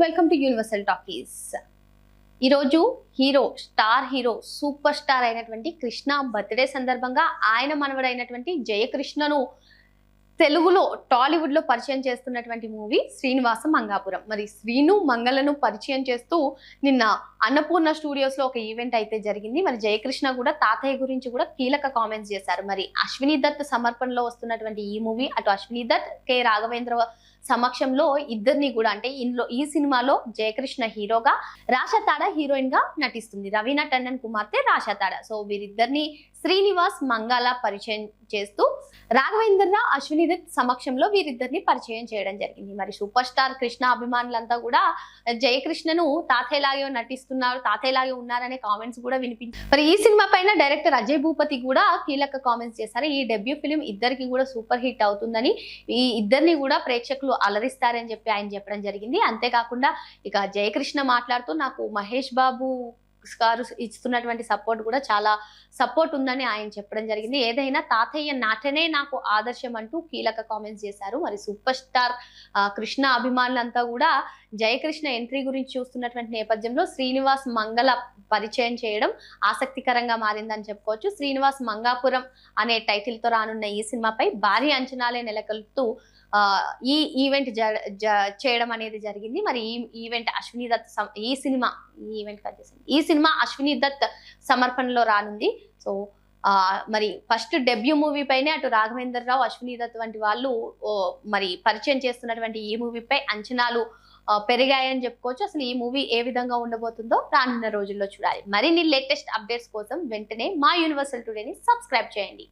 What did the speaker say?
Welcome to universal talkies. ఈరోజు star hero super star అయినటువంటి Krishna birthday సందర్భంగా ఆయన మనవడైనటువంటి జయకృష్ణను తెలుగులో టాలీవుడ్ లో పరిచయం చేస్తున్నటువంటి మూవీ శ్రీనివాస మంగాపురం. మరి శ్రీను మంగళను పరిచయం చేస్తూ నిన్న అన్నపూర్ణ స్టూడియోస్ లో ఒక ఈవెంట్ అయితే జరిగింది. మరి జయకృష్ణ కూడా తాతయ్య గురించి కూడా కీలక కామెంట్స్ చేశారు. మరి అశ్విని దత్ సమర్పణలో వస్తున్నటువంటి ఈ మూవీ అటు అశ్విని దత్, కె రాఘవేంద్ర సమక్షంలో ఇద్దరిని కూడా అంటే ఈ సినిమాలో జయకృష్ణ హీరోగా, రాశా తాడా హీరోయిన్ గా నటిస్తుంది. రవీనా టండన్ కుమార్తె రాశా తాడా. సో వీరిద్దరిని శ్రీనివాస్ మంగాల పరిచయం చేస్తూ రాఘవేంద్ర అశ్విని దత్ సమక్షంలో వీరిద్దరిని పరిచయం చేయడం జరిగింది. మరి సూపర్ స్టార్ కృష్ణ అభిమానులంతా కూడా జయకృష్ణను తాతయ్యలాగే నటిస్తున్నారు, తాతయ్యలాగే ఉన్నారనే కామెంట్స్ కూడా వినిపించారు. మరి ఈ సినిమా పైన డైరెక్టర్ అజయ్ భూపతి కూడా కీలక కామెంట్స్ చేశారు. ఈ డెబ్యూ ఫిలిం ఇద్దరికి కూడా సూపర్ హిట్ అవుతుందని, ఈ ఇద్దరిని కూడా ప్రేక్షకులు అలరిస్తారని చెప్పి ఆయన చెప్పడం జరిగింది. అంతేకాకుండా ఇక జయకృష్ణ మాట్లాడుతూ నాకు మహేష్ బాబు గారు ఇస్తున్నటువంటి సపోర్ట్ కూడా చాలా సపోర్ట్ ఉందని ఆయన చెప్పడం జరిగింది. ఏదైనా తాతయ్య నాటనే నాకు ఆదర్శం అంటూ కీలక కామెంట్స్ చేశారు. మరి సూపర్ స్టార్ కృష్ణ అభిమానులంతా కూడా జయకృష్ణ ఎంట్రీ గురించి చూస్తున్నటువంటి నేపథ్యంలో శ్రీనివాస్ మంగళ పరిచయం చేయడం ఆసక్తికరంగా మారిందని చెప్పుకోవచ్చు. శ్రీనివాస్ మంగాపురం అనే టైటిల్ తో రానున్న ఈ సినిమాపై భారీ అంచనాలే నెలకొల్పుతూ ఈ ఈవెంట్ చేయడం అనేది జరిగింది. మరి ఈ ఈవెంట్ అశ్విని దత్ ఈ సినిమా అశ్విని దత్ సమర్పణలో రానుంది. సో మరి ఫస్ట్ డెబ్యూ మూవీ పైనే అటు రాఘవేంద్రరావు, అశ్విని దత్ వంటి వాళ్ళు మరి పరిచయం చేస్తున్నటువంటి ఈ మూవీపై అంచనాలు పెరిగాయని చెప్పుకోవచ్చు. అసలు ఈ మూవీ ఏ విధంగా ఉండబోతుందో రానున్న రోజుల్లో చూడాలి. మరిన్ని లేటెస్ట్ అప్డేట్స్ కోసం వెంటనే మా యూనివర్సల్ టుడేని సబ్స్క్రైబ్ చేయండి.